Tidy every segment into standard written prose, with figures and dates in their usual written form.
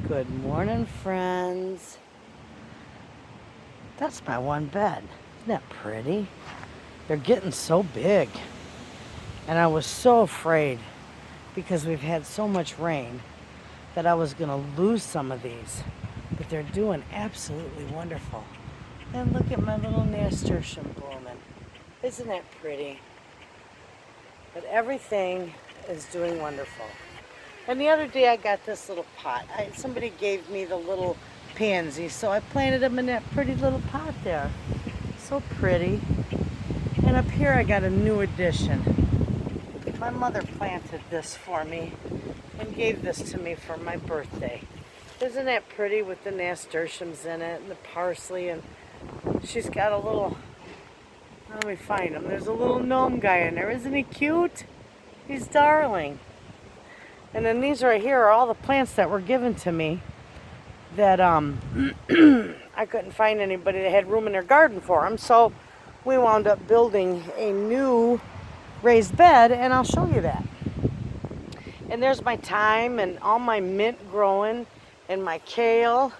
Good morning, friends. That's my one bed. Isn't that pretty? They're getting so big. And I was so afraid because we've had so much rain that I was going to lose some of these. But they're doing absolutely wonderful. And look at my little nasturtium blooming. Isn't that pretty? But everything is doing wonderful. And the other day I got this little pot. Somebody gave me the little pansies, so I planted them in that pretty little pot there. So pretty. And up here I got a new addition. My mother planted this for me and gave this to me for my birthday. Isn't that pretty with the nasturtiums in it and the parsley? And she's got a little, let me find him. There's a little gnome guy in there. Isn't he cute? He's darling. And then these right here are all the plants that were given to me that I couldn't find anybody that had room in their garden for them. So we wound up building a new raised bed, and I'll show you that. And there's my thyme and all my mint growing and my kale.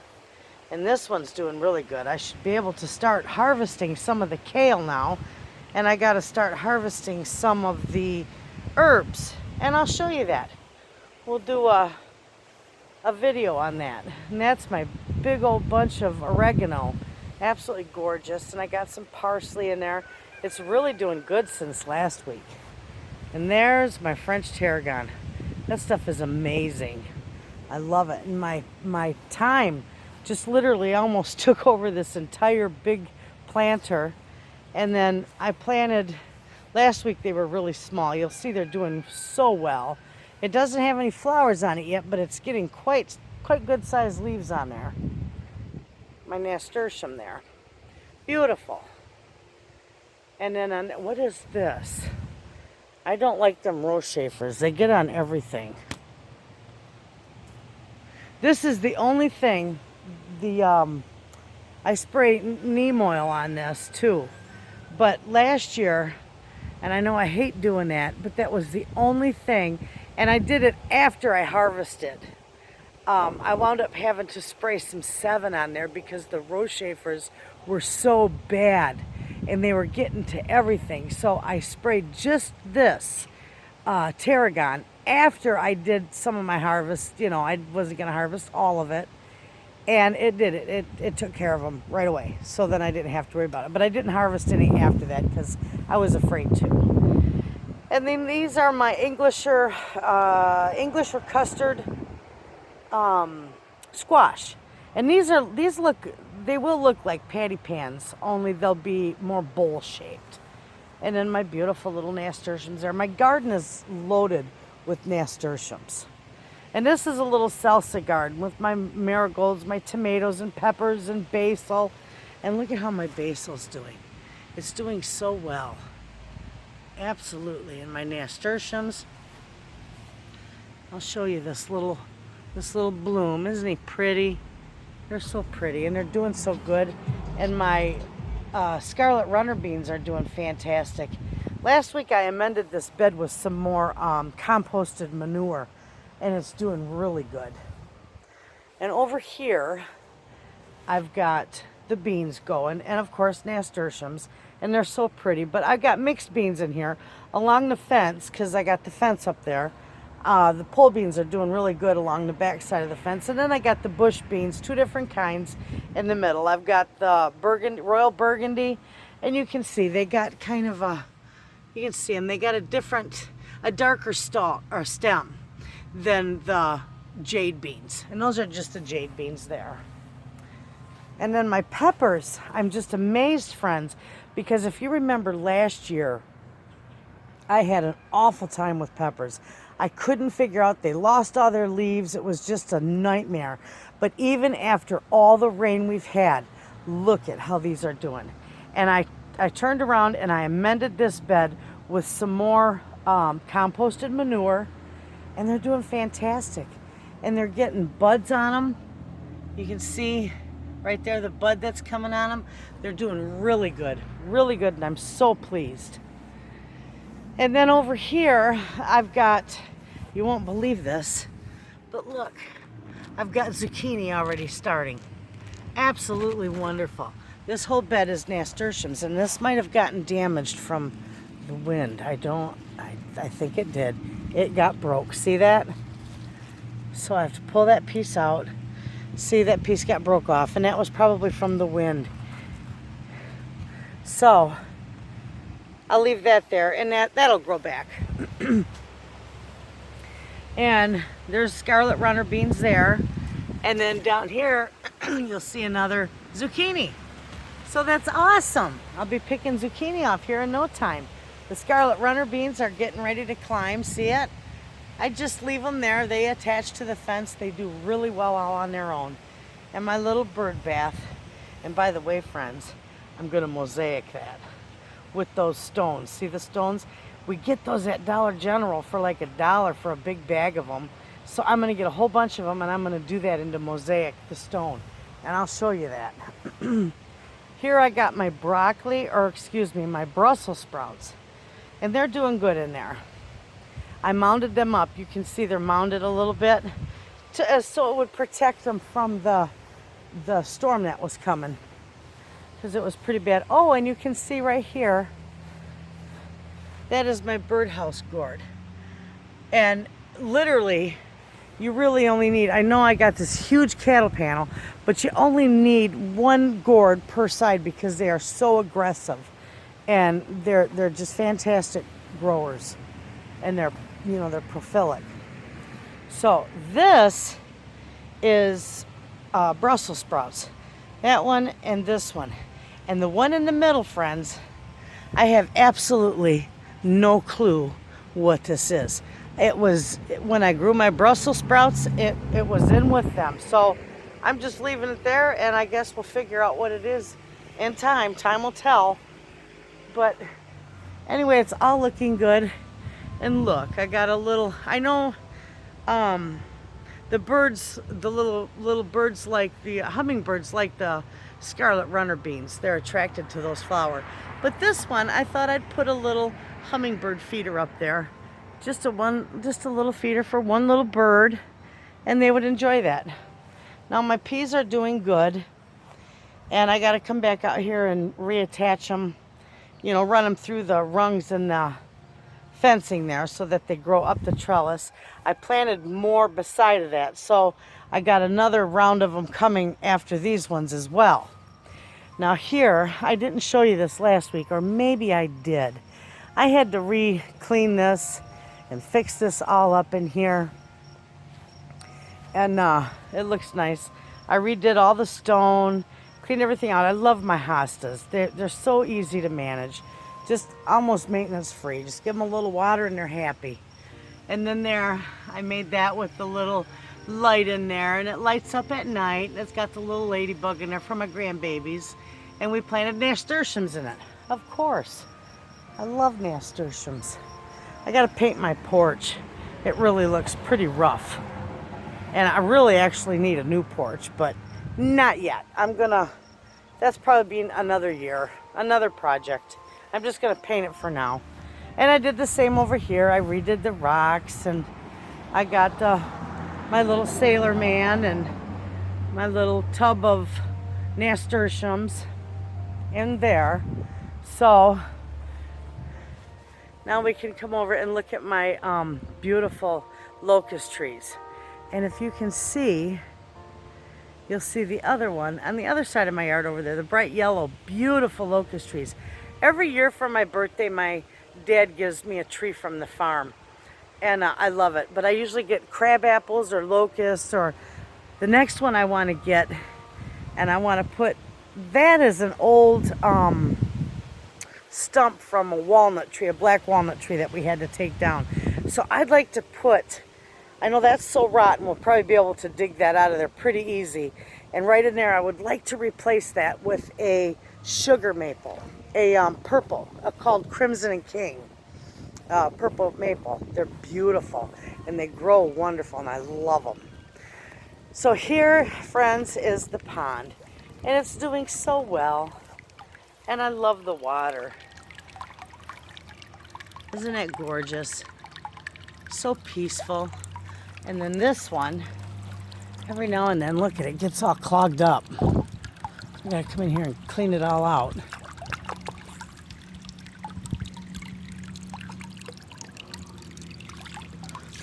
And this one's doing really good. I should be able to start harvesting some of the kale now. And I got to start harvesting some of the herbs. And I'll show you that. We'll do a video on that. And that's my big old bunch of oregano. Absolutely gorgeous. And I got some parsley in there. It's really doing good since last week. And there's my French tarragon. That stuff is amazing. I love it. And my thyme just literally almost took over this entire big planter. And then I planted, last week they were really small. You'll see they're doing so well. It doesn't have any flowers on it yet, but it's getting quite good sized leaves on there. My nasturtium there. Beautiful. And then what is this? I don't like them rochefers. They get on everything. This is the only thing, I spray neem oil on this too. But last year, and I know I hate doing that, but that was the only thing. And I did it after I harvested. I wound up having to spray some 7 on there because the rochefers were so bad and they were getting to everything. So I sprayed just this tarragon after I did some of my harvest. You know, I wasn't going to harvest all of it. And it did it. It took care of them right away. So then I didn't have to worry about it. But I didn't harvest any after that because I was afraid to. And then these are my English or custard squash. And they will look like patty pans, only they'll be more bowl shaped. And then my beautiful little nasturtiums there. My garden is loaded with nasturtiums. And this is a little salsa garden with my marigolds, my tomatoes and peppers and basil. And look at how my basil's doing. It's doing so well. Absolutely. And my nasturtiums. I'll show you this little bloom. Isn't he pretty? They're so pretty and they're doing so good. And my scarlet runner beans are doing fantastic. Last week I amended this bed with some more composted manure, and it's doing really good. And over here I've got the beans going, and of course nasturtiums, and they're so pretty. But I've got mixed beans in here along the fence because I got the fence up there. The pole beans are doing really good along the back side of the fence. And then I got the bush beans, 2 different kinds in the middle. I've got the royal burgundy, and you can see they got kind of you can see them. They got a darker stem than the jade beans. And those are just the jade beans there. And then my peppers, I'm just amazed, friends, because if you remember last year, I had an awful time with peppers. I couldn't figure out, they lost all their leaves. It was just a nightmare. But even after all the rain we've had, look at how these are doing. And I turned around and I amended this bed with some more composted manure, and they're doing fantastic. And they're getting buds on them. You can see right there the bud that's coming on them. They're doing really good, and I'm so pleased. And then over here, I've got, you won't believe this, but look, I've got zucchini already starting. Absolutely wonderful. This whole bed is nasturtiums, and this might have gotten damaged from the wind. I think it did. It got broke. See that? So I have to pull that piece out. See, that piece got broke off, and that was probably from the wind. So I'll leave that there, and that'll grow back. And there's scarlet runner beans there. And then down here, you'll see another zucchini. So that's awesome. I'll be picking zucchini off here in no time. The scarlet runner beans are getting ready to climb. See it? I just leave them there. They attach to the fence. They do really well all on their own. And my little bird bath. And by the way, friends, I'm going to mosaic that with those stones. See the stones? We get those at Dollar General for like $1 for a big bag of them. So I'm going to get a whole bunch of them, and I'm going to do that into mosaic, the stone. And I'll show you that. Here I got my broccoli, or excuse me, my Brussels sprouts. And they're doing good in there. I mounded them up. You can see they're mounded a little bit so it would protect them from the storm that was coming. Because it was pretty bad. Oh, and you can see right here, that is my birdhouse gourd. And literally, you really only need, I know I got this huge cattle panel, but you only need one gourd per side because they are so aggressive. And they're just fantastic growers. And they're prolific. So this is Brussels sprouts. That one and this one. And the one in the middle, friends, I have absolutely no clue what this is. It was, when I grew my Brussels sprouts, it was in with them. So I'm just leaving it there, and I guess we'll figure out what it is in time. Time will tell. But anyway, it's all looking good. And look, I got a little, I know the birds, the little birds like the hummingbirds like the scarlet runner beans. They're attracted to those flowers. But this one, I thought I'd put a little hummingbird feeder up there. Just a little feeder for one little bird, and they would enjoy that. Now my peas are doing good, and I got to come back out here and reattach them, run them through the rungs and the fencing there so that they grow up the trellis. I planted more beside of that, so I got another round of them coming after these ones as well. Now here, I didn't show you this last week, or maybe I did. I had to re-clean this and fix this all up in here. And it looks nice. I redid all the stone, cleaned everything out. I love my hostas. They're so easy to manage. Just almost maintenance free. Just give them a little water and they're happy. And then there, I made that with the little light in there, and it lights up at night. It's got the little ladybug in there for my grandbabies. And we planted nasturtiums in it. Of course. I love nasturtiums. I gotta paint my porch. It really looks pretty rough. And I really actually need a new porch, but not yet. That's probably been another year, another project. I'm just gonna paint it for now. And I did the same over here. I redid the rocks, and I got my little sailor man and my little tub of nasturtiums in there. So now we can come over and look at my beautiful locust trees. And if you can see, you'll see the other one on the other side of my yard over there, the bright yellow, beautiful locust trees. Every year for my birthday, my dad gives me a tree from the farm. And I love it. But I usually get crab apples or locusts, or the next one I want to get, and I want to put, that is an old stump from a walnut tree, a black walnut tree that we had to take down. So I'd like to put, I know that's so rotten, we'll probably be able to dig that out of there pretty easy. And right in there, I would like to replace that with a sugar maple, a purple, called Crimson and King. Purple maple. They're beautiful, and they grow wonderful, and I love them. So here, friends, is the pond, and it's doing so well, and I love the water. Isn't it gorgeous? So peaceful. And then this one Every now and then, look at it, gets all clogged up. So I gotta come in here and clean it all out.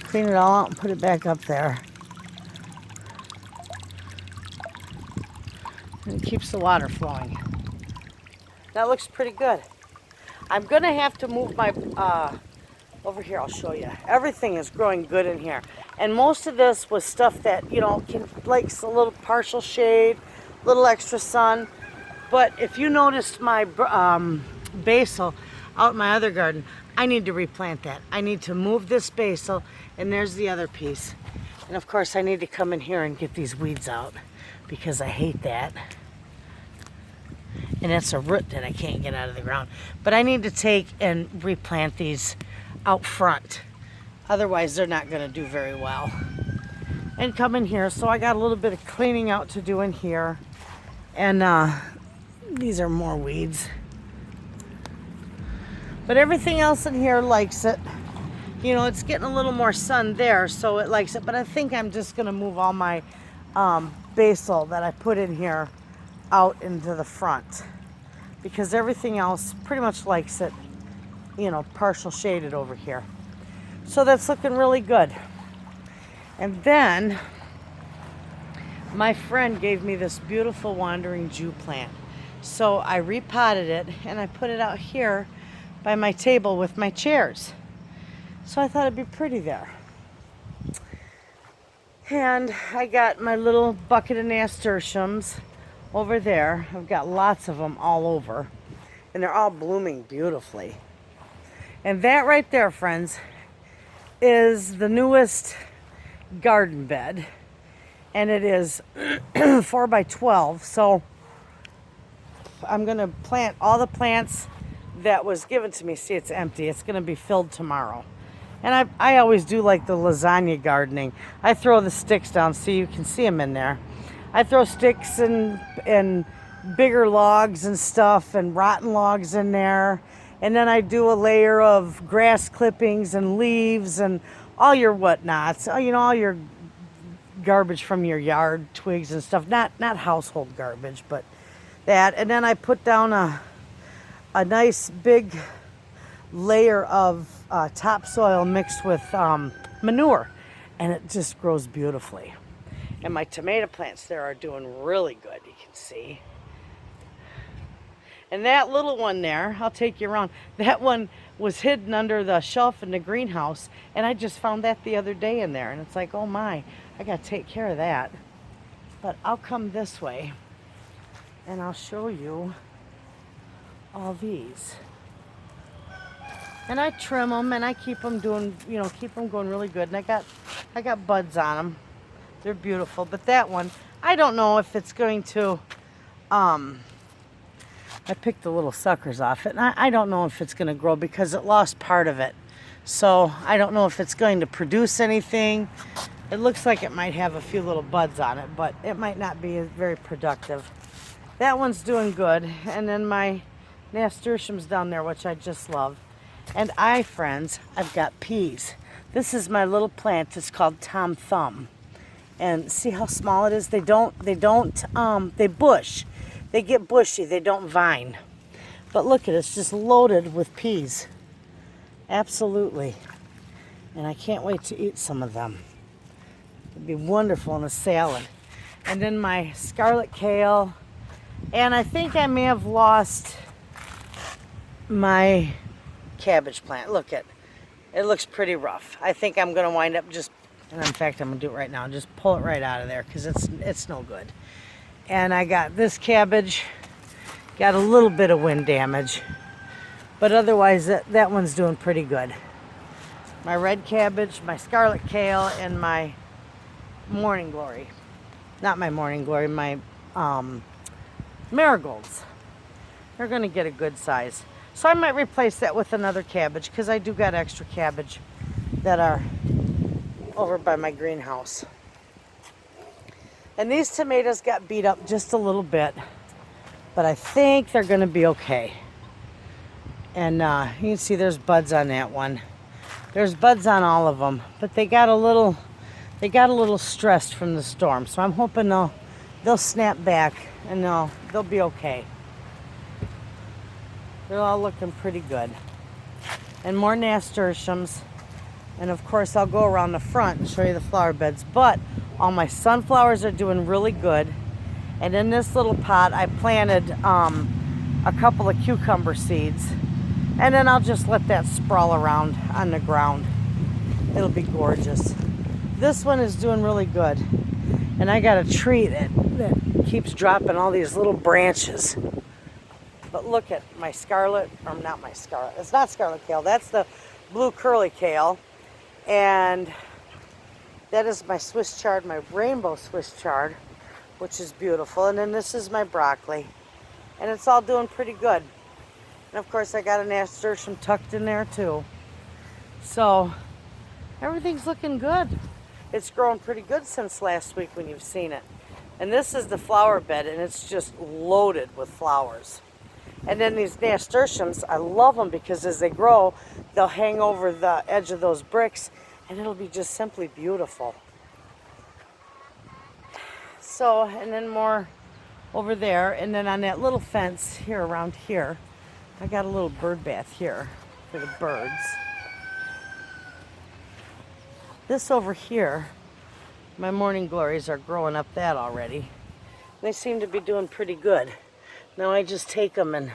Clean it all out and put it back up there. And it keeps the water flowing. That looks pretty good. I'm gonna have to move my, over here, I'll show you. Everything is growing good in here. And most of this was stuff that, you know, likes a little partial shade, little extra sun. But if you noticed my basil out in my other garden, I need to replant that. I need to move this basil, and there's the other piece. And of course, I need to come in here and get these weeds out because I hate that. And that's a root that I can't get out of the ground. But I need to take and replant these out front. Otherwise, they're not going to do very well. And come in here. So I got a little bit of cleaning out to do in here. And these are more weeds. But everything else in here likes it. You know, it's getting a little more sun there, so it likes it. But I think I'm just going to move all my basil that I put in here out into the front. Because everything else pretty much likes it, you know, partial shaded over here. So that's looking really good. And then my friend gave me this beautiful wandering Jew plant. So I repotted it and I put it out here by my table with my chairs. So I thought it'd be pretty there. And I got my little bucket of nasturtiums over there. I've got lots of them all over. And they're all blooming beautifully. And that right there, friends, is the newest garden bed. And it is 4 by 12. So I'm going to plant all the plants that was given to me. See, it's empty. It's going to be filled tomorrow. And I always do like the lasagna gardening. I throw the sticks down so you can see them in there. I throw sticks and bigger logs and stuff and rotten logs in there. And then I do a layer of grass clippings and leaves and all your whatnots. You know, all your garbage from your yard, twigs and stuff. Not household garbage, but that. And then I put down a nice big layer of topsoil mixed with manure. And it just grows beautifully. And my tomato plants there are doing really good, you can see. And that little one there, I'll take you around. That one was hidden under the shelf in the greenhouse. And I just found that the other day in there. And it's like, oh my, I got to take care of that. But I'll come this way and I'll show you all these. And I trim them and I keep them doing, you know, keep them going really good. And I got buds on them. They're beautiful. But that one, I don't know if it's going to, I picked the little suckers off it. And I don't know if it's going to grow because it lost part of it. So I don't know if it's going to produce anything. It looks like it might have a few little buds on it, but it might not be very productive. That one's doing good. And then my nasturtiums down there, which I just love. And friends, I've got peas. This is my little plant. It's called Tom Thumb. And see how small it is? They bush. They get bushy. They don't vine. But look at it. It's just loaded with peas. Absolutely. And I can't wait to eat some of them. It'd be wonderful in a salad. And then my scarlet kale. And I think I may have lost my cabbage plant. Look at it. Looks pretty rough. I think I'm going to wind up just, and in fact I'm going to do it right now, just pull it right out of there because it's no good. And I got this cabbage, got a little bit of wind damage, but otherwise that one's doing pretty good. My red cabbage, my scarlet kale, and my morning glory. Not my morning glory, my marigolds. They're going to get a good size. So I might replace that with another cabbage because I do got extra cabbage that are over by my greenhouse. And these tomatoes got beat up just a little bit, but I think they're going to be okay. And you can see there's buds on that one. There's buds on all of them, but they got a little they got a little stressed from the storm. So I'm hoping they'll snap back and they'll be okay. They're all looking pretty good. And more nasturtiums. And of course I'll go around the front and show you the flower beds. But all my sunflowers are doing really good. And in this little pot I planted a couple of cucumber seeds. And then I'll just let that sprawl around on the ground. It'll be gorgeous. This one is doing really good. And I got a tree that keeps dropping all these little branches. But look at my scarlet, or not my scarlet, it's not scarlet kale, that's the blue curly kale. And that is my Swiss chard, my rainbow Swiss chard, which is beautiful. And then this is my broccoli. And it's all doing pretty good. And of course I got a nasturtium tucked in there too. So everything's looking good. It's grown pretty good since last week when you've seen it. And this is the flower bed, and it's just loaded with flowers. And then these nasturtiums, I love them because as they grow, they'll hang over the edge of those bricks, and it'll be just simply beautiful. So, and then more over there, and then on that little fence here around here, I got a little bird bath here for the birds. This over here, my morning glories are growing up that already. They seem to be doing pretty good. Now I just take them and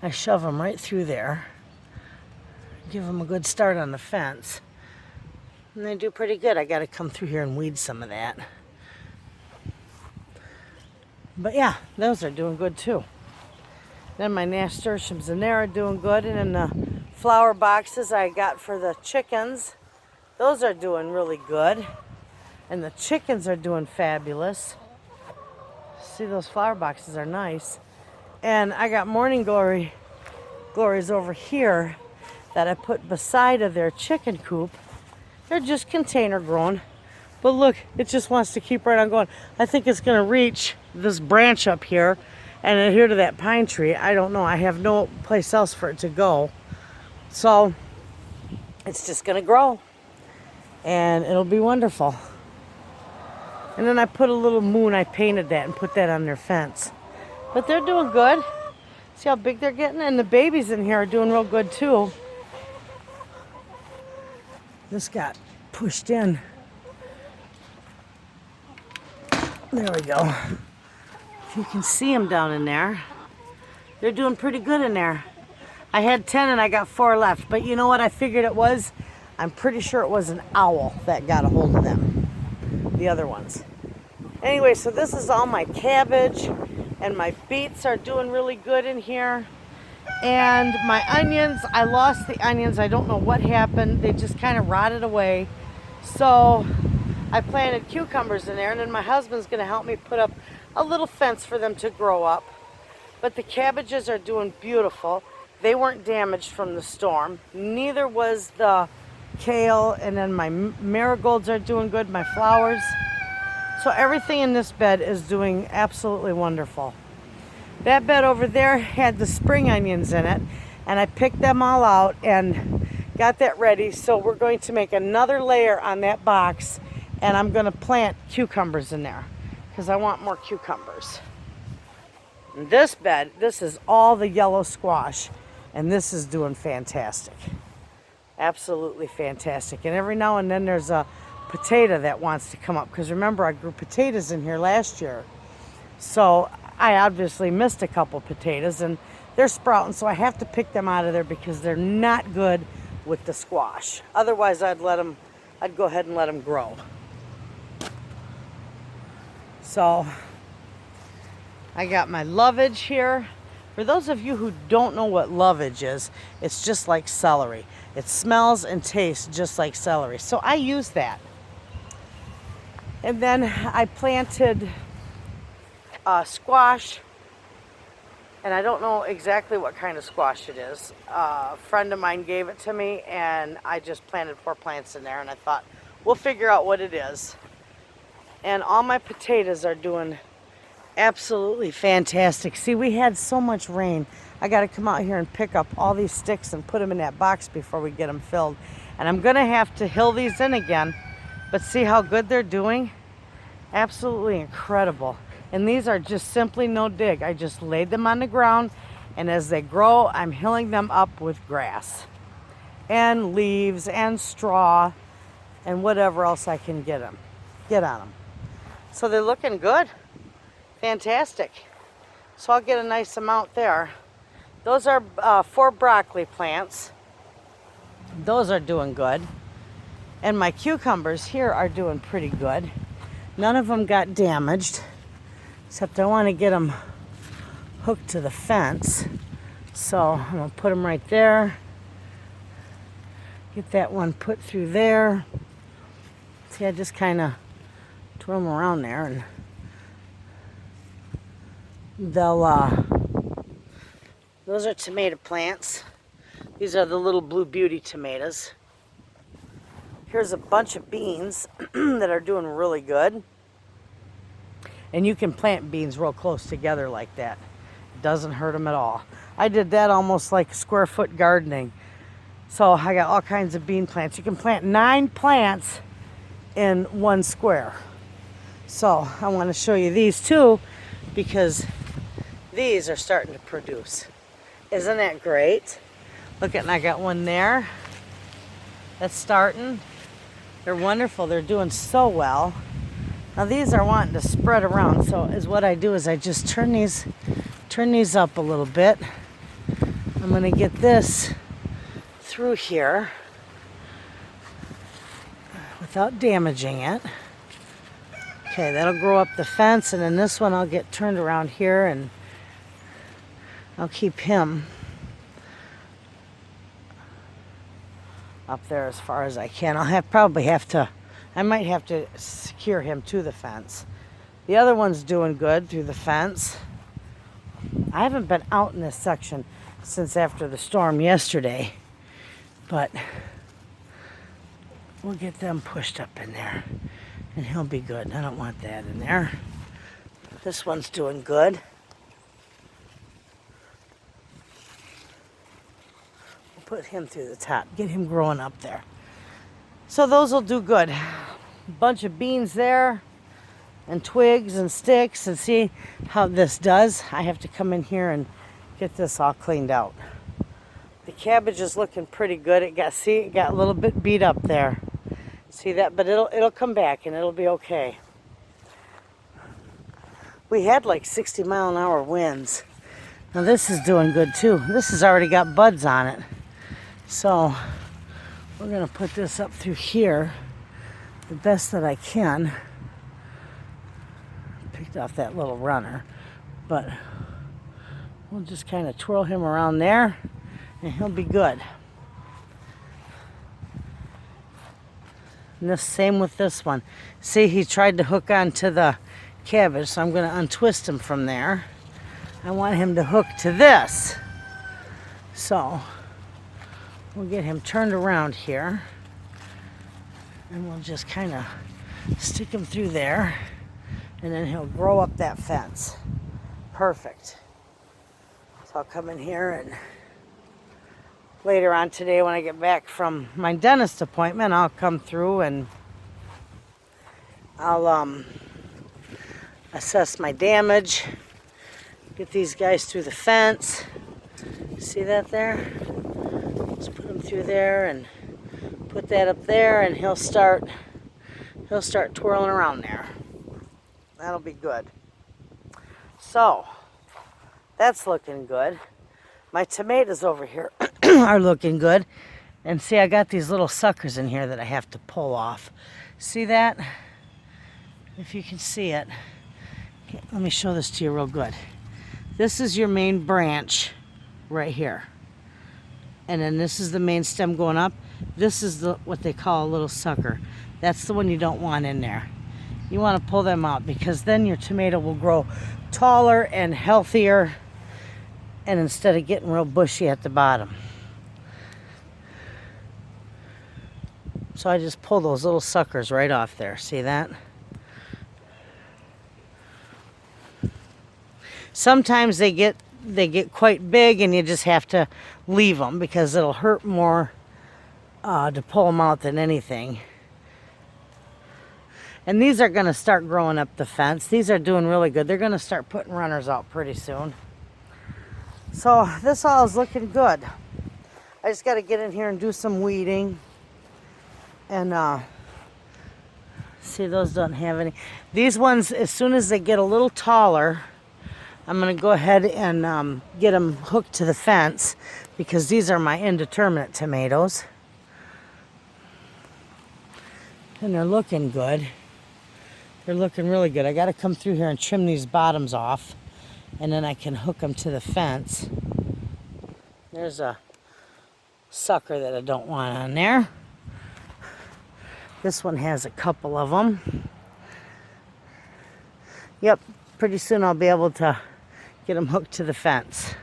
I shove them right through there. Give them a good start on the fence. And they do pretty good. I got to come through here and weed some of that. But yeah, those are doing good too. Then my nasturtiums in there are doing good. And then the flower boxes I got for the chickens, those are doing really good. And the chickens are doing fabulous. See, those flower boxes are nice. And I got morning glories over here that I put beside of their chicken coop. They're just container grown. But look, it just wants to keep right on going. I think it's going to reach this branch up here and adhere to that pine tree. I don't know. I have no place else for it to go. So it's just going to grow. And it'll be wonderful. And then I put a little moon. I painted that and put that on their fence. But they're doing good. See how big they're getting? And the babies in here are doing real good too. This got pushed in. There we go. If you can see them down in there, they're doing pretty good in there. I had 10 and I got 4 left. But you know what I figured it was? I'm pretty sure it was an owl that got a hold of them. The other ones. Anyway, so this is all my cabbage. And my beets are doing really good in here. And my onions, I lost the onions. I don't know what happened. They just kind of rotted away. So I planted cucumbers in there. And then my husband's going to help me put up a little fence for them to grow up. But the cabbages are doing beautiful. They weren't damaged from the storm. Neither was the kale. And then my marigolds are doing good. My flowers. So everything in this bed is doing absolutely wonderful. That bed over there had the spring onions in it, and I picked them all out and got that ready. So we're going to make another layer on that box, and I'm going to plant cucumbers in there because I want more cucumbers. And this bed, this is all the yellow squash, and this is doing fantastic. Absolutely fantastic. And every now and then there's a potato that wants to come up, because remember I grew potatoes in here last year, so I obviously missed a couple potatoes and they're sprouting, so I have to pick them out of there because they're not good with the squash. Otherwise I'd go ahead and let them grow. So I got my lovage here. For those of you who don't know what lovage is, it's just like celery. It smells and tastes just like celery, so I use that. And then I planted squash, and I don't know exactly what kind of squash it is. A friend of mine gave it to me, and I just planted 4 plants in there, and I thought, we'll figure out what it is. And all my potatoes are doing absolutely fantastic. See, we had so much rain. I got to come out here and pick up all these sticks and put them in that box before we get them filled. And I'm going to have to hill these in again But see how good they're doing? Absolutely incredible. And these are just simply no dig. I just laid them on the ground, and as they grow, I'm hilling them up with grass and leaves and straw and whatever else I can get on them. So they're looking good. Fantastic. So I'll get a nice amount there. Those are 4 broccoli plants. Those are doing good. And my cucumbers here are doing pretty good. None of them got damaged, except I want to get them hooked to the fence. So I'm going to put them right there. Get that one put through there. See, I just kind of twirl them around there, and they'll, those are tomato plants. These are the little Blue Beauty tomatoes. Here's a bunch of beans that are doing really good. And you can plant beans real close together like that. It doesn't hurt them at all. I did that almost like square foot gardening. So I got all kinds of bean plants. You can plant 9 plants in 1 square. So I want to show you these too, because these are starting to produce. Isn't that great? Look at, and I got one there that's starting. They're wonderful. They're doing so well. Now these are wanting to spread around. So what I do is I just turn these up a little bit. I'm going to get this through here without damaging it. Okay, that'll grow up the fence, and then this one I'll get turned around here, and I'll keep him up there as far as I can. I might have to secure him to the fence. The other one's doing good through the fence. I haven't been out in this section since after the storm yesterday, but we'll get them pushed up in there, and he'll be good. I don't want that in there. This one's doing good. Put him through the top, get him growing up there. So those will do good. Bunch of beans there, and twigs and sticks, and see how this does. I have to come in here and get this all cleaned out. The cabbage is looking pretty good. It got a little bit beat up there. See that? But it'll come back, and it'll be okay. We had like 60-mile-an-hour winds. Now this is doing good too. This has already got buds on it. So we're going to put this up through here the best that I can. Picked off that little runner, but we'll just kind of twirl him around there, and he'll be good. And the same with this one. See, he tried to hook onto the cabbage, so I'm going to untwist him from there. I want him to hook to this. So we'll get him turned around here, and we'll just kind of stick him through there, and then he'll grow up that fence. Perfect. So I'll come in here, and later on today when I get back from my dentist appointment, I'll come through and I'll assess my damage, get these guys through the fence. See that there? Just put him through there and put that up there, and he'll start twirling around there. That'll be good. So that's looking good. My tomatoes over here are looking good. And see, I got these little suckers in here that I have to pull off. See that? If you can see it. Okay, let me show this to you real good. This is your main branch right here. And then this is the main stem going up. This is what they call a little sucker. That's the one you don't want in there. You want to pull them out, because then your tomato will grow taller and healthier, and instead of getting real bushy at the bottom. So I just pull those little suckers right off there. See that? Sometimes they get quite big, and you just have to leave them because it'll hurt more to pull them out than anything. And these are going to start growing up the fence. These are doing really good. They're going to start putting runners out pretty soon. So this all is looking good. I just got to get in here and do some weeding. And see, those don't have any. These ones, as soon as they get a little taller, I'm going to go ahead and get them hooked to the fence, because these are my indeterminate tomatoes. And they're looking good. They're looking really good. I got to come through here and trim these bottoms off, and then I can hook them to the fence. There's a sucker that I don't want on there. This one has a couple of them. Yep, pretty soon I'll be able to get them hooked to the fence,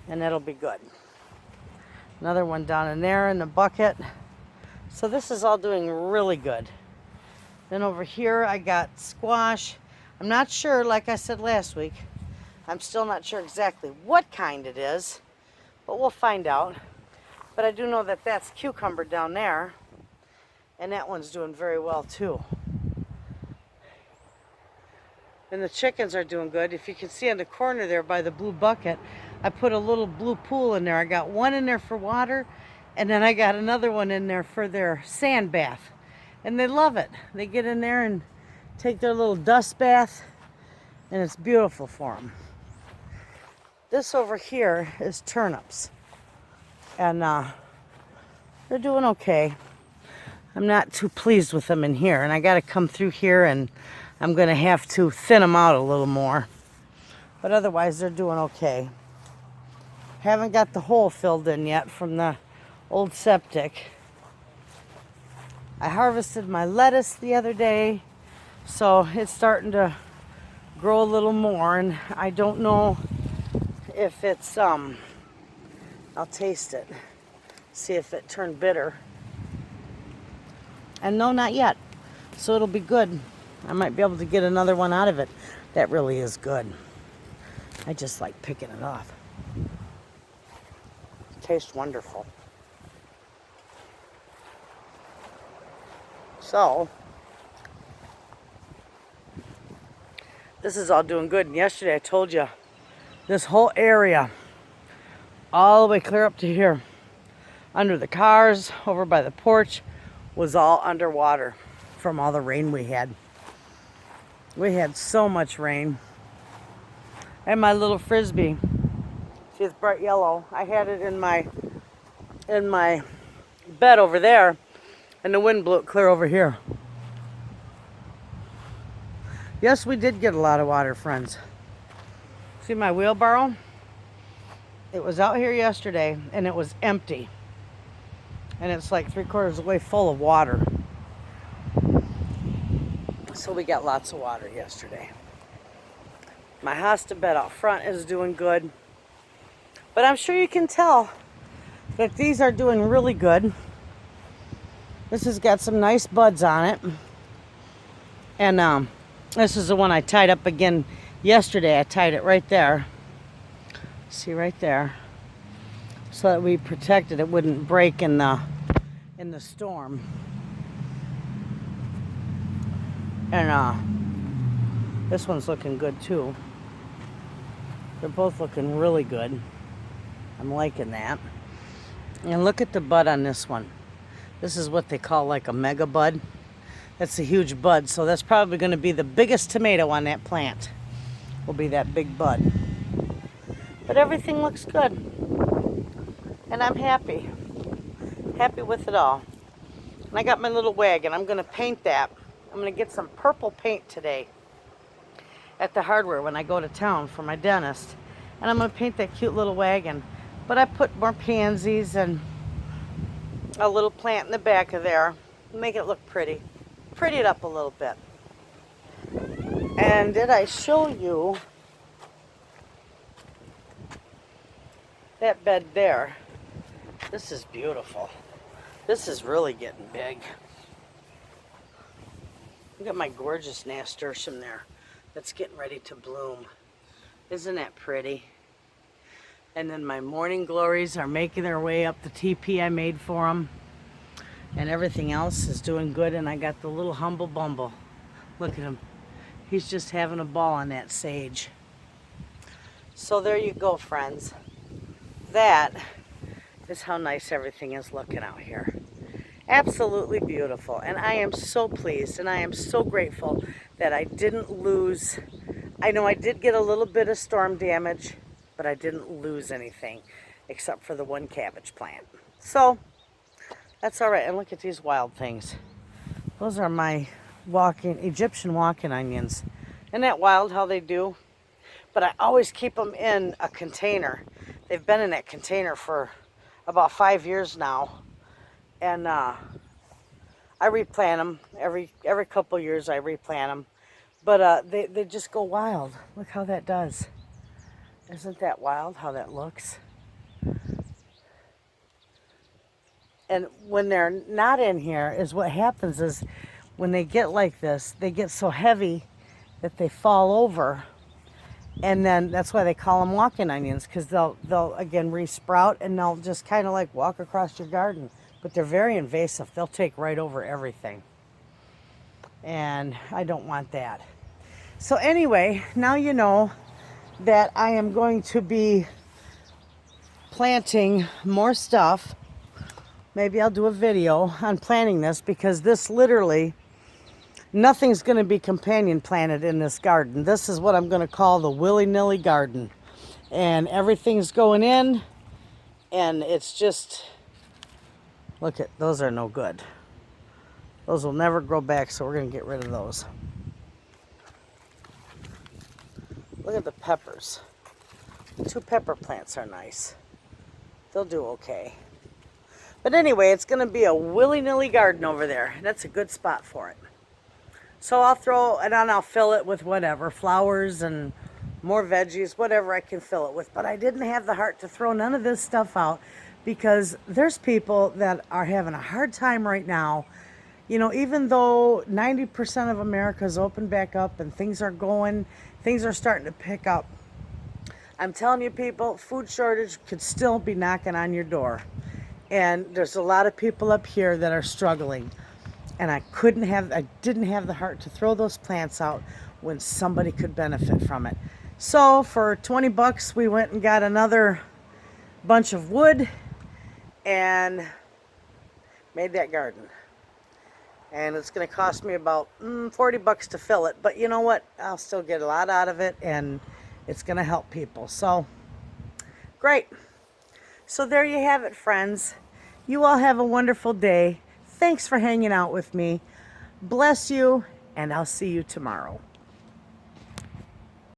and that'll be good. Another one down in there in the bucket. So this is all doing really good. Then over here I got squash. I'm not sure, like I said last week, I'm still not sure exactly what kind it is, but we'll find out. But I do know that that's cucumber down there, and that one's doing very well too. And the chickens are doing good. If you can see in the corner there by the blue bucket, I put a little blue pool in there. I got one in there for water, and then I got another one in there for their sand bath. And they love it. They get in there and take their little dust bath, and it's beautiful for them. This over here is turnips, and they're doing okay. I'm not too pleased with them in here, and I got to come through here, and I'm going to have to thin them out a little more. But otherwise, they're doing okay. Haven't got the hole filled in yet from the old septic. I harvested my lettuce the other day, so it's starting to grow a little more, and I don't know if it's, I'll taste it, see if it turned bitter. And no, not yet. So it'll be good. I might be able to get another one out of it. That really is good. I just like picking it off. It tastes wonderful. So, this is all doing good. And yesterday I told you, this whole area, all the way clear up to here, under the cars, over by the porch, was all underwater from all the rain we had. We had so much rain. And my little frisbee, see, it's bright yellow. I had it in my bed over there, and the wind blew it clear over here. Yes, we did get a lot of water, friends. See my wheelbarrow? It was out here yesterday, and it was empty. And it's like 3/4 of the way full of water. So we got lots of water yesterday. My hosta bed out front is doing good. But I'm sure you can tell that these are doing really good. This has got some nice buds on it. And this is the one I tied up again yesterday. I tied it right there. See right there. So that we protected it wouldn't break in the storm. And this one's looking good too. They're both looking really good. I'm liking that. And look at the bud on this one. This is what they call like a mega bud. That's a huge bud, so that's probably going to be the biggest tomato on that plant. Will be that big bud. But everything looks good. And I'm happy. Happy with it all. And I got my little wagon. I'm going to paint that. I'm going to get some purple paint today at the hardware when I go to town for my dentist. And I'm going to paint that cute little wagon. But I put more pansies and a little plant in the back of there. Make it look pretty. Pretty it up a little bit. And did I show you that bed there? This is beautiful. This is really getting big. Look at my gorgeous nasturtium there. That's getting ready to bloom. Isn't that pretty? And then my morning glories are making their way up the teepee I made for them. And everything else is doing good. And I got the little humble bumble. Look at him. He's just having a ball on that sage. So there you go, friends. That is how nice everything is looking out here. Absolutely beautiful. And I am so pleased and I am so grateful that I didn't lose. I know I did get a little bit of storm damage, but I didn't lose anything except for the one cabbage plant. So that's all right. And look at these wild things. Those are my Egyptian walking onions. Isn't that wild how they do? But I always keep them in a container. They've been in that container for about 5 years now. And I replant them. Every couple years I replant them. But they just go wild. Look how that does. Isn't that wild how that looks? And when they're not in here, is what happens is when they get like this, they get so heavy that they fall over. And then that's why they call them walking onions, because they'll again resprout and they'll just kind of like walk across your garden. But they're very invasive. They'll take right over everything. And I don't want that. So anyway, now you know that I am going to be planting more stuff. Maybe I'll do a video on planting this, because this literally, nothing's going to be companion planted in this garden. This is what I'm going to call the willy-nilly garden. And everything's going in, and it's just, look at, those are no good. Those will never grow back, so we're going to get rid of those. Look at the peppers. The 2 pepper plants are nice. They'll do okay. But anyway, it's going to be a willy-nilly garden over there. That's a good spot for it. So I'll throw, and then I'll fill it with whatever, flowers and more veggies, whatever I can fill it with. But I didn't have the heart to throw none of this stuff out, because there's people that are having a hard time right now. You know, even though 90% of America is open back up and things are starting to pick up, I'm telling you people, food shortage could still be knocking on your door. And there's a lot of people up here that are struggling. And I didn't have the heart to throw those plants out when somebody could benefit from it. So for 20 bucks, we went and got another bunch of wood and made that garden. And it's going to cost me about 40 bucks to fill it. But you know what? I'll still get a lot out of it, and it's going to help people. So, great. So there you have it, friends. You all have a wonderful day. Thanks for hanging out with me. Bless you, and I'll see you tomorrow.